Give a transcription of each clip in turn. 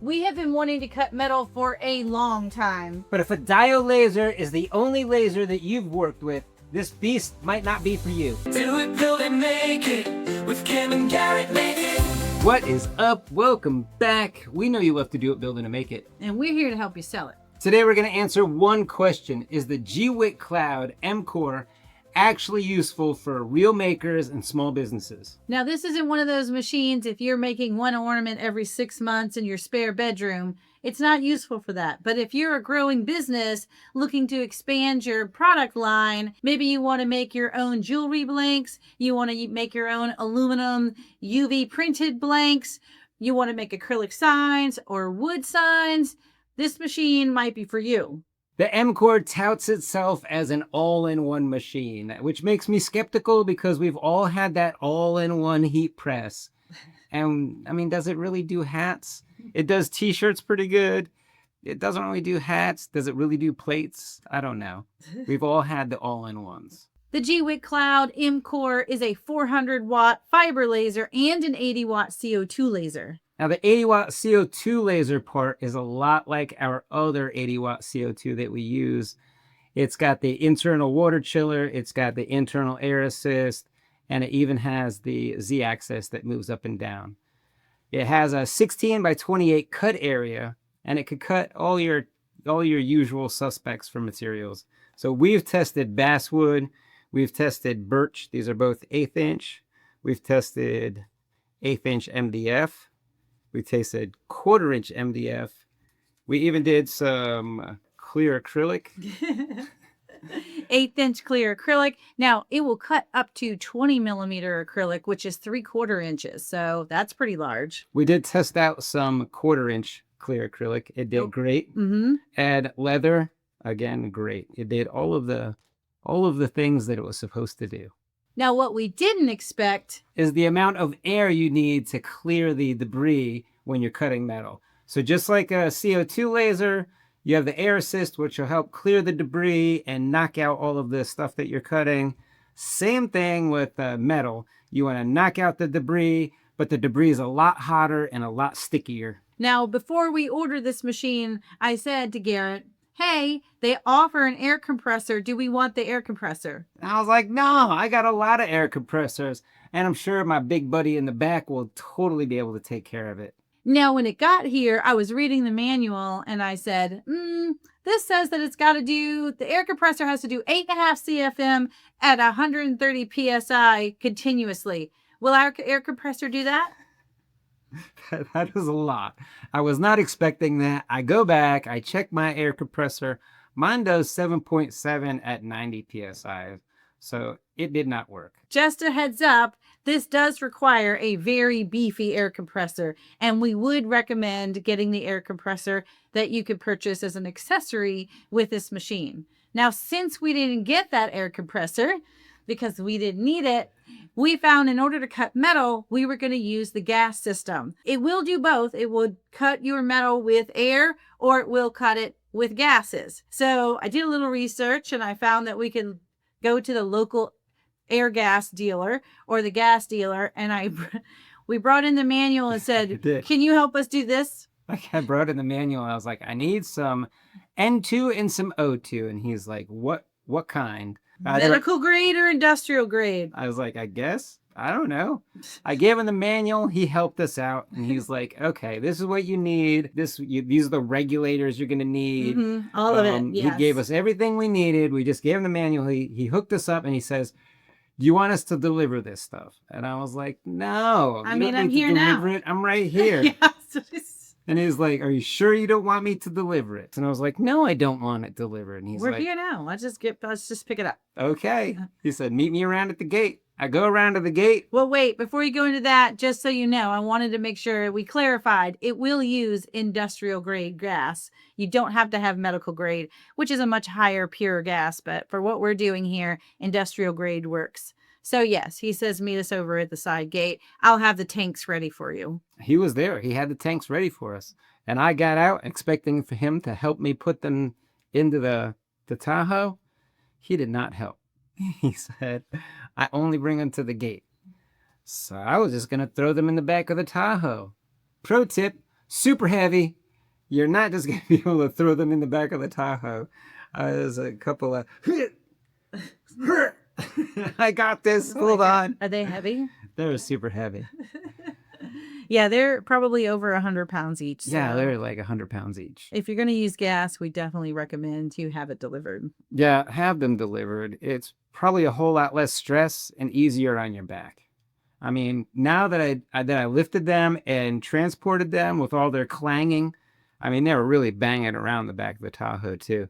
We have been wanting to cut metal for a long time. But if a diode laser is the only laser that you've worked with, this beast might not be for you. Do it, build it, make it. With Kim and Garrett, make it. What is up? Welcome back. We know you love to do it, build it, and make it. And we're here to help you sell it. Today we're going to answer one question. Is the Gweike Cloud M Core actually useful for real makers and small businesses? Now, this isn't one of those machines, if you're making one ornament every 6 months in your spare bedroom, it's not useful for that. But if you're a growing business looking to expand your product line, maybe you want to make your own jewelry blanks, you want to make your own aluminum UV printed blanks, you want to make acrylic signs or wood signs, this machine might be for you. The M Core touts itself as an all-in-one machine, which makes me skeptical because we've all had that all-in-one heat press. And I mean, does it really do hats? It does t-shirts pretty good. It doesn't really do hats. Does it really do plates? I don't know. We've all had the all-in-ones. The Gweike Cloud M Core is a 400-watt fiber laser and an 80-watt CO2 laser. Now, the 80-watt CO2 laser part is a lot like our other 80-watt CO2 that we use. It's got the internal water chiller, it's got the internal air assist, and it even has the Z-axis that moves up and down. It has a 16 by 28 cut area, and it could cut all your usual suspects for materials. So we've tested basswood, we've tested birch. These are both 1/8 inch. We've tested 1/8 inch MDF. We tasted 1/4 inch MDF. We even did some clear acrylic. 1/8 inch clear acrylic. Now, it will cut up to 20 millimeter acrylic, which is 3/4 inches. So that's pretty large. We did test out some 1/4 inch clear acrylic. It did great. Mm-hmm. And leather, again, great. It did all of the things that it was supposed to do. Now, what we didn't expect is the amount of air you need to clear the debris when you're cutting metal. So just like a CO2 laser, you have the air assist, which will help clear the debris and knock out all of the stuff that you're cutting. Same thing with metal. You want to knock out the debris, but the debris is a lot hotter and a lot stickier. Now, before we ordered this machine, I said to Garrett, hey, they offer an air compressor. Do we want the air compressor? And I was like, no, I got a lot of air compressors, and I'm sure my big buddy in the back will totally be able to take care of it. Now, when it got here, I was reading the manual, and I said, this says that it's got to do, the air compressor has to do 8.5 CFM at 130 PSI continuously. Will our air compressor do that? That is a lot. I was not expecting that. I go back, I check my air compressor. Mine does 7.7 at 90 PSI. So it did not work. Just a heads up, this does require a very beefy air compressor, and we would recommend getting the air compressor that you could purchase as an accessory with this machine. Now, since we didn't get that air compressor, because we didn't need it, we found in order to cut metal, we were going to use the gas system. It will do both. It would cut your metal with air, or it will cut it with gases. So I did a little research, and I found that we can go to the local air gas dealer or the gas dealer, and we brought in the manual and said, can you help us do this? Like, I brought in the manual, and I was like, I need some N2 and some O2. And he's like, what kind? Medical grade or industrial grade? I was like, I guess. I don't know. I gave him the manual. He helped us out. And he's like, okay, this is what you need. These are the regulators you're going to need. Mm-hmm. All of it, yes. He gave us everything we needed. We just gave him the manual. He hooked us up, and he says, do you want us to deliver this stuff? And I was like, no. I mean, I'm here now. I'm right here. Yes. And he's like, are you sure you don't want me to deliver it? And I was like, no, I don't want it delivered. And he's We're like, here now. Let's just pick it up. Okay. He said, meet me around at the gate. I go around to the gate. Well, wait, before you go into that, just so you know, I wanted to make sure we clarified it will use industrial grade gas. You don't have to have medical grade, which is a much higher pure gas. But for what we're doing here, industrial grade works. So yes, he says, meet us over at the side gate. I'll have the tanks ready for you. He was there. He had the tanks ready for us. And I got out expecting for him to help me put them into the Tahoe. He did not help. He said, I only bring them to the gate. So I was just going to throw them in the back of the Tahoe. Pro tip, super heavy. You're not just going to be able to throw them in the back of the Tahoe. There's a couple of... I got this. Hold on. Are they heavy? They're super heavy. Yeah, they're probably over 100 pounds each. So Yeah, they're like 100 pounds each. if you're going to use gas, we definitely recommend you have it delivered. Yeah, have them delivered. It's probably a whole lot less stress and easier on your back. I mean, now that I lifted them and transported them with all their clanging, I mean, they were really banging around the back of the Tahoe too.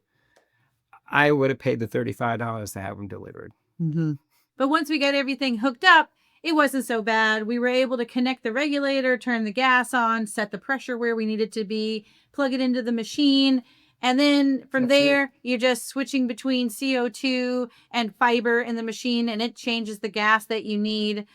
I would have paid the $35 to have them delivered. Mm-hmm. But once we got everything hooked up, it wasn't so bad. We were able to connect the regulator, turn the gas on, set the pressure where we needed to be, plug it into the machine. And then from there, you're just switching between CO2 and fiber in the machine, and it changes the gas that you need.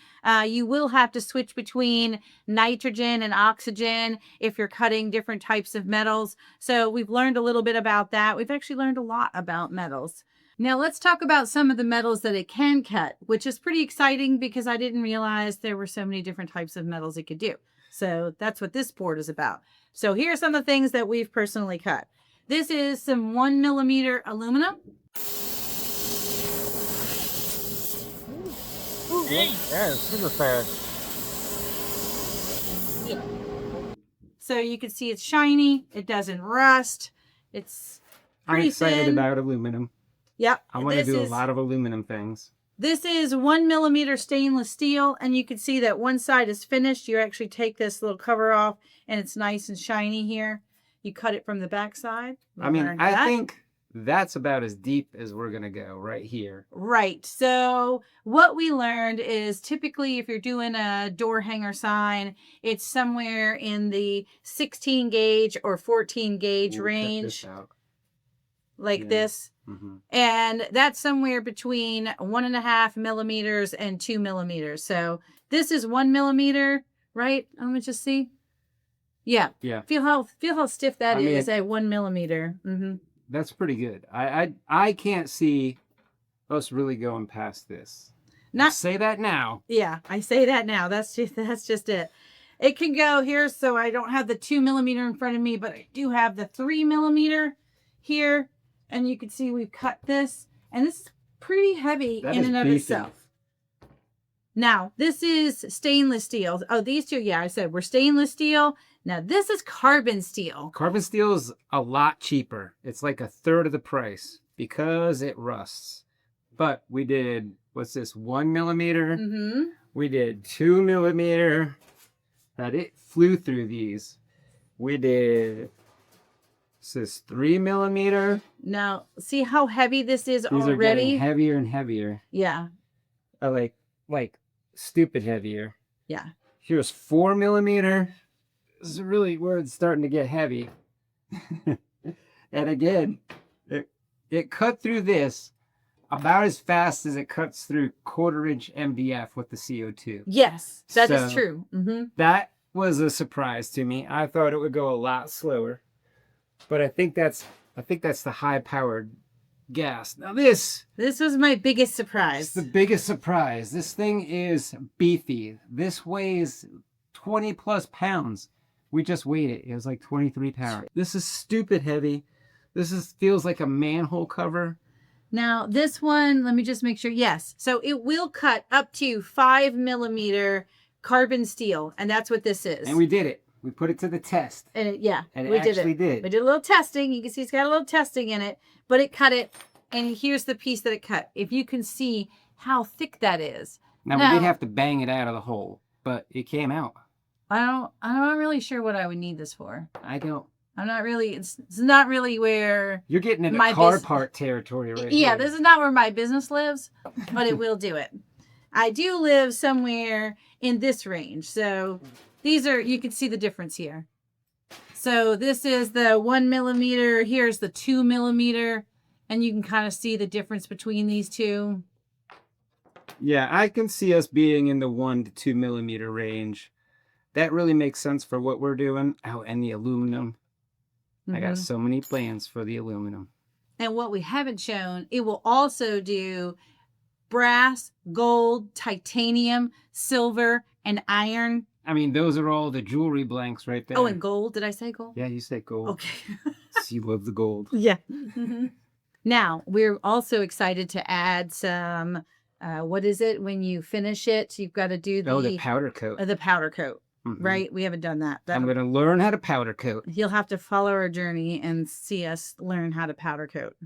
You will have to switch between nitrogen and oxygen if you're cutting different types of metals. So we've learned a little bit about that. We've actually learned a lot about metals. Now let's talk about some of the metals that it can cut, which is pretty exciting because I didn't realize there were so many different types of metals it could do. So that's what this board is about. So here are some of the things that we've personally cut. This is some 1mm aluminum. Yeah, super fast. Yeah. So you can see it's shiny. It doesn't rust. It's pretty I'm excited thin. about aluminum. Yep. I want to do a lot of aluminum things. This is 1mm stainless steel, and you can see that one side is finished. You actually take this little cover off, and it's nice and shiny here. You cut it from the back side. I mean, I think that's about as deep as we're going to go right here. Right. So what we learned is typically if you're doing a door hanger sign, it's somewhere in the 16 gauge or 14 gauge range. Like this. Mm-hmm. And that's somewhere between 1.5 millimeters and 2 millimeters. So this is 1mm, right? Let me just see. Yeah. Yeah. Feel how stiff that is at 1mm. Mm-hmm. That's pretty good. I can't see us really going past this. Not say that now. Yeah, I say that now. That's just it. It can go here, so I don't have the 2mm in front of me, but I do have the 3mm here. And you can see we've cut this, and this is pretty heavy in and of itself. Now, this is stainless steel. Oh, these two, yeah, I said we're stainless steel. Now, this is carbon steel. Carbon steel is a lot cheaper. It's like 1/3 of the price because it rusts. But we did, what's this, 1mm? Mm-hmm. We did 2mm. That it flew through these. We did... This is 3mm. Now, see how heavy this is These already? are getting heavier and heavier. Yeah. Like stupid heavier. Yeah. Here's 4mm. This is really where it's starting to get heavy. And again, it cut through this about as fast as it cuts through 1/4" MDF with the CO2. Yes, that is true. Mm-hmm. That was a surprise to me. I thought it would go a lot slower. But I think that's the high-powered gas. Now this was my biggest surprise. It's the biggest surprise. This thing is beefy. This weighs 20 plus pounds. We just weighed it. It was like 23 pounds. This is stupid heavy. Feels like a manhole cover. Now this one, let me just make sure. Yes. So it will cut up to 5mm carbon steel. And that's what this is. And we did it. We put it to the test. And we actually did. We did a little testing. You can see it's got a little testing in it, but it cut it. And here's the piece that it cut. If you can see how thick that is. Now we did have to bang it out of the hole, but it came out. I'm not really sure what I would need this for. I'm not really, it's not really where you're getting into car part territory right Yeah, here. this is not where my business lives, but it will do it. I do live somewhere in this range. So these are, you can see the difference here. So this is the 1mm. Here's the 2mm. And you can kind of see the difference between these two. Yeah, I can see us being in the 1 to 2mm range. That really makes sense for what we're doing. Oh, and the aluminum. I got so many plans for the aluminum. And what we haven't shown, it will also do brass, gold, titanium, silver, and iron I mean, those are all the jewelry blanks right there. Oh, and gold. Did I say gold? Yeah, you said gold. Okay. She loves the gold. Yeah. Now, we're also excited to add some, what is it? When you finish it, you've got to do The powder coat. The powder coat, Mhm. right? We haven't done that. I'm going to learn how to powder coat. You'll have to follow our journey and see us learn how to powder coat.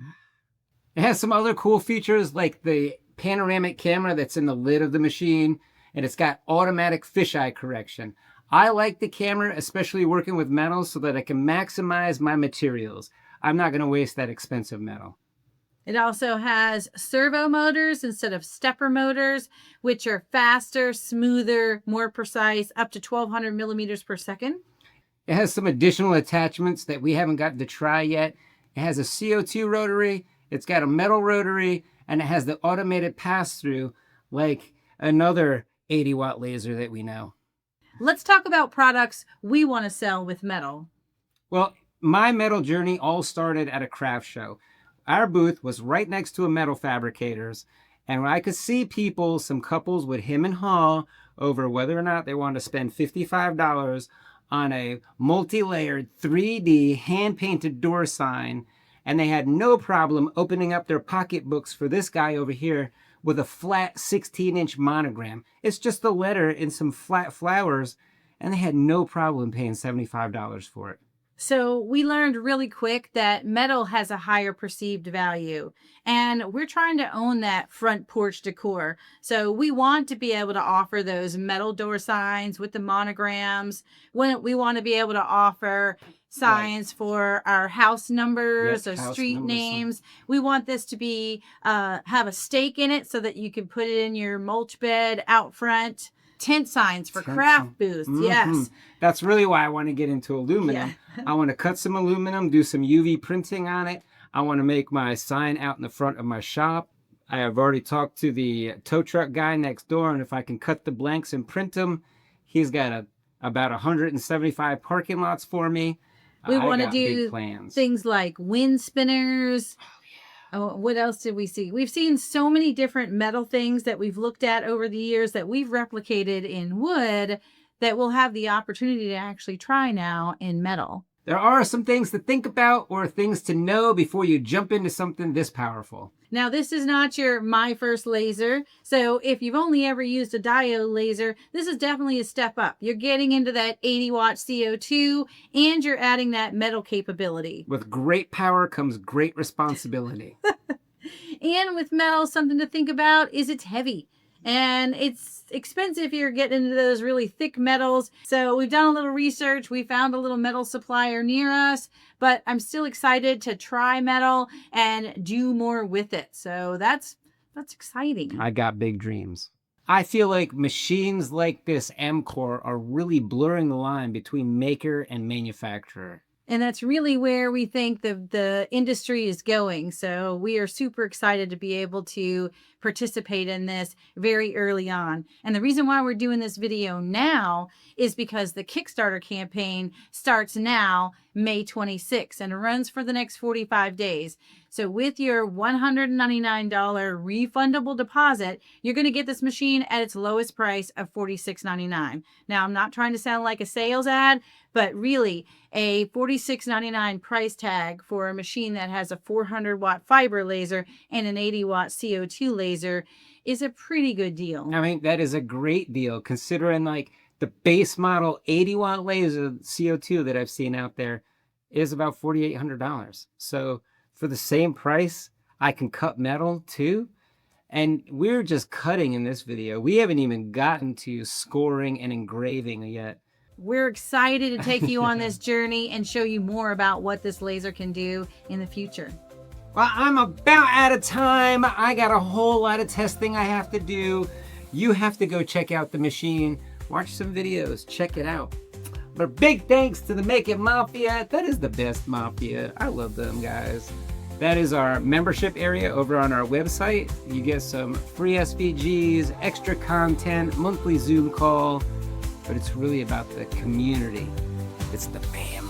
It has some other cool features like the panoramic camera that's in the lid of the machine, and it's got automatic fisheye correction. I like the camera, especially working with metals, so that I can maximize my materials. I'm not going to waste that expensive metal. It also has servo motors instead of stepper motors, which are faster, smoother, more precise, up to 1200 millimeters per second. It has some additional attachments that we haven't gotten to try yet. It has a CO2 rotary, it's got a metal rotary, and it has the automated pass-through like another 80-watt laser that we know. Let's talk about products we want to sell with metal. Well, my metal journey all started at a craft show. Our booth was right next to a metal fabricator's, and I could see people, some couples would hem and haw over whether or not they wanted to spend $55 on a multi-layered 3D hand-painted door sign, and they had no problem opening up their pocketbooks for this guy over here with a flat 16-inch monogram. It's just a letter and some flat flowers, and they had no problem paying $75 for it. So we learned really quick that metal has a higher perceived value, and we're trying to own that front porch decor. So we want to be able to offer those metal door signs with the monograms. We want to be able to offer signs for our house numbers or street names. We want this to be have a stake in it so that you can put it in your mulch bed out front. Tent signs for craft booths. Mm-hmm. Yes. That's really why I want to get into aluminum. Yeah. I want to cut some aluminum, do some UV printing on it. I want to make my sign out in the front of my shop. I have already talked to the tow truck guy next door, and if I can cut the blanks and print them, he's got about 175 parking lots for me. We want to do things like wind spinners. Oh, what else did we see? We've seen so many different metal things that we've looked at over the years that we've replicated in wood that we'll have the opportunity to actually try now in metal. There are some things to think about or things to know before you jump into something this powerful. Now, this is not your my first laser. So if you've only ever used a diode laser, this is definitely a step up. You're getting into that 80-watt CO2 and you're adding that metal capability. With great power comes great responsibility. And with metal, something to think about is it's heavy. And it's expensive if you're getting into those really thick metals. So we've done a little research. We found a little metal supplier near us, but I'm still excited to try metal and do more with it. So that's exciting. I got big dreams. I feel like machines like this M Core are really blurring the line between maker and manufacturer. And that's really where we think the industry is going. So we are super excited to be able to participate in this very early on. And the reason why we're doing this video now is because the Kickstarter campaign starts now, May 26th, and runs for the next 45 days. So with your $199 refundable deposit, you're going to get this machine at its lowest price of $46.99. Now, I'm not trying to sound like a sales ad, but really a $46.99 price tag for a machine that has a 400-watt fiber laser and an 80-watt CO2 laser is a pretty good deal. I mean, that is a great deal considering like the base model 80-watt laser CO2 that I've seen out there is about $4,800. So for the same price, I can cut metal too. And we're just cutting in this video. We haven't even gotten to scoring and engraving yet. We're excited to take you on this journey and show you more about what this laser can do in the future. Well, I'm about out of time. I got a whole lot of testing I have to do. You have to go check out the machine, watch some videos, check it out. But big thanks to the Make It Mafia. That is the best mafia. I love them guys. That is our membership area over on our website. You get some free SVGs, extra content, monthly Zoom call. But it's really about the community. It's the family.